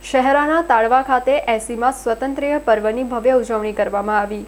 શહેરાના તાળવા ખાતે 80મા સ્વાતંત્ર્ય પર્વની ભવ્ય ઉજવણી કરવામાં આવી।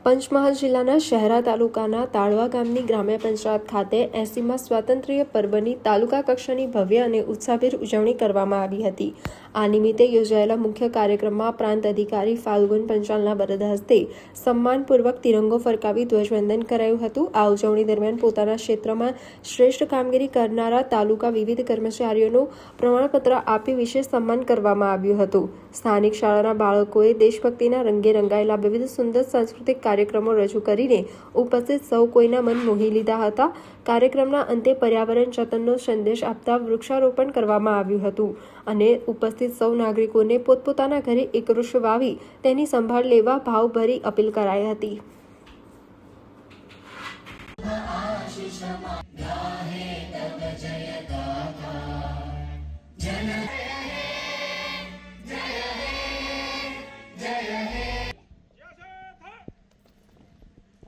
પંચમહાલ જિલ્લાના શહેરા તાલુકાના તાળવા ગામની ગ્રામ્ય પંચાયત ખાતે 80મા સ્વાતંત્ર્ય પર્વની તાલુકા કક્ષાની ભવ્ય અને ઉત્સાહભેર ઉજવણી કરવામાં આવી હતી। આ નિમિત્તે યોજાયેલા મુખ્ય કાર્યક્રમમાં પ્રાંત અધિકારી ફાલ્ગુન પંચાલના વરદ હસ્તે સન્માનપૂર્વક તિરંગો ફરકાવી ધ્વજવંદન કરાયું હતું। આ ઉજવણી દરમિયાન પોતાના ક્ષેત્રમાં શ્રેષ્ઠ કામગીરી કરનારા તાલુકા વિવિધ કર્મચારીઓનું પ્રમાણપત્ર આપી વિશેષ સન્માન કરવામાં આવ્યું હતું। સ્થાનિક શાળાના બાળકોએ દેશભક્તિના રંગે રંગાયેલા વિવિધ સુંદર સાંસ્કૃતિક કાર્યક્રમો રજૂ કરીને ઉપસ્થિત સૌ કોઈના મન મોહી લીધા હતા। કાર્યક્રમના અંતે પર્યાવરણ જતનનો સંદેશ આપતા વૃક્ષારોપણ કરવામાં આવ્યું હતું અને ઉપસ્થિત સૌ નાગરિકોને પોતપોતાના ઘરે એક વૃક્ષ વાવી તેની સંભાળ લેવા ભાવભરી અપીલ કરાઈ હતી।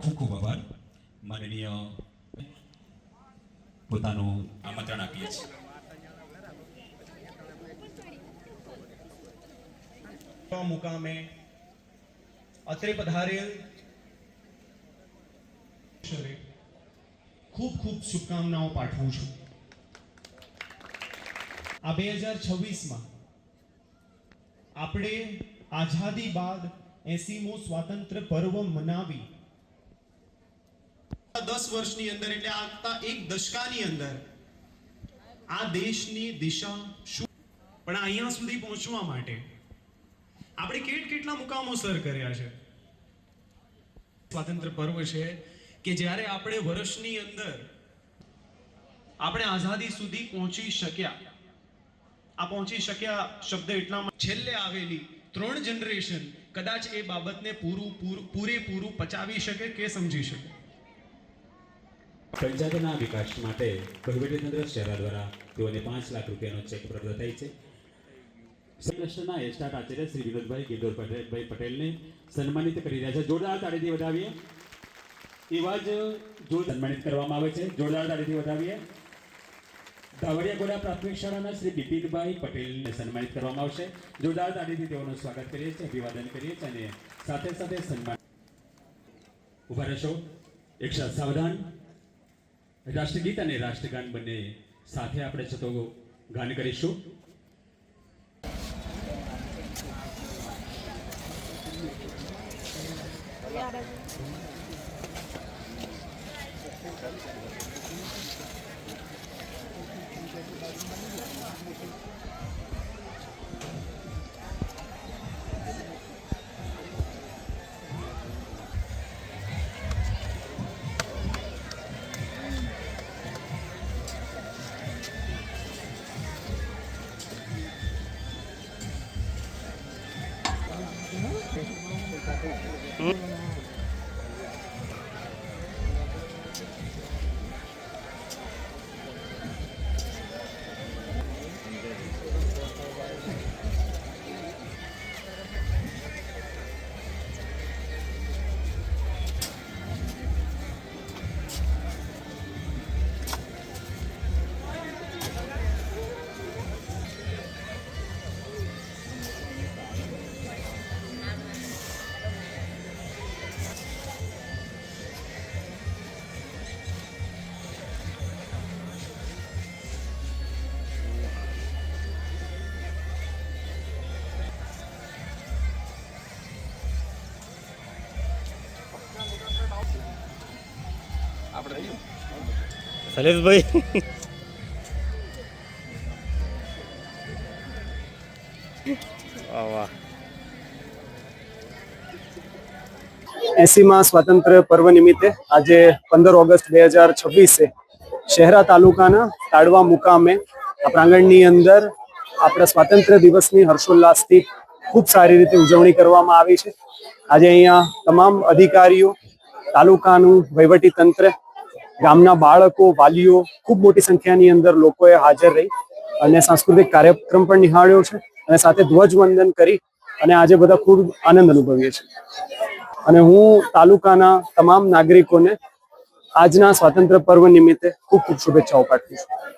ખૂબ ખૂબ આભાર। માનનીય પોતાનું આમંત્રણ આપીએ છીએ। મુકામે અત્રે પધારેલ ખૂબ ખૂબ શુભકામનાઓ પાઠવું છું। આ 2026માં આપણે આઝાદી બાદ 80મો સ્વાતંત્ર્ય પર્વ મનાવી 10 વર્ષની અંદર એટલે આગતા એક દશકાની અંદર આ દેશની દિશા શું પણ અહીંયા સુધી પહોંચવા માટે આપણે કેટલા મુકામો સર કર્યા છે। સ્વાતંત્ર્ય પર્વ છે કે જ્યારે આપણે વર્ષની અંદર આપણે આઝાદી સુધી પહોંચી શક્યા। આ પહોંચી શક્યા શબ્દ એટલામાં છેલ્લે આવેલી 3 જનરેશન કદાચ એ બાબતને પૂરેપૂરું પચાવી શકે કે સમજી શકે। પંચાયતના વિકાસ માટે વહીવટીતંત્ર શહેરા દ્વારા તેઓને 5 લાખ રૂપિયાનો ચેક પ્રદાન થાય છે। સૌરાષ્ટ્રના એસ્ટાટ આચાર્ય શ્રી વિનોદભાઈ ગિરધોરભાઈ પટેલને સન્માનિત કરી રહ્યા છે। જોરદાર તાળીથી વધાવીએ। એવા જ જો સન્માનિત કરવામાં આવે છે, જોરદાર તાળીથી વધાવીએ। ધાવડિયા ગોડા પ્રાથમિક શાળાના શ્રી બિપિનભાઈ પટેલને સન્માનિત કરવામાં આવશે। જોરદાર તાળીથી તેઓનું સ્વાગત કરીએ છીએ, અભિવાદન કરીએ છીએ અને સાથે સાથે સન્માન ઉભા રહેશો। એક સાવધાન। રાષ્ટ્રગીત અને રાષ્ટ્રગાન બંને સાથે આપણે છતો ગાન કરીશું। શૈલેષભાઈ વાહ 80મા સ્વાતંત્ર્ય પર્વ નિમિત્તે આજે 15 ઓગસ્ટ 2026 શહેરા તાલુકાના તાળવા મુકામે આ પ્રાંગણની અંદર આપણા સ્વાતંત્ર્ય દિવસની હર્ષોલ્લાસથી ખૂબ સારી રીતે ઉજવણી કરવામાં આવી છે। આજે અહીંયા તમામ અધિકારીઓ, તાલુકાનું વહીવટી તંત્ર, ગામના બાળકો, વાલીઓ, ખૂબ મોટી સંખ્યાની અંદર લોકોએ હાજર રહી અને સાંસ્કૃતિક કાર્યક્રમ પણ નિહાળ્યો છે અને સાથે ધ્વજવંદન કરી અને આજે બધા ખૂબ આનંદ અનુભવીએ છીએ। અને હું તાલુકાના તમામ નાગરિકોને આજના સ્વાતંત્ર્ય પર્વ નિમિત્તે ખૂબ ખૂબ શુભેચ્છાઓ પાઠવું છું।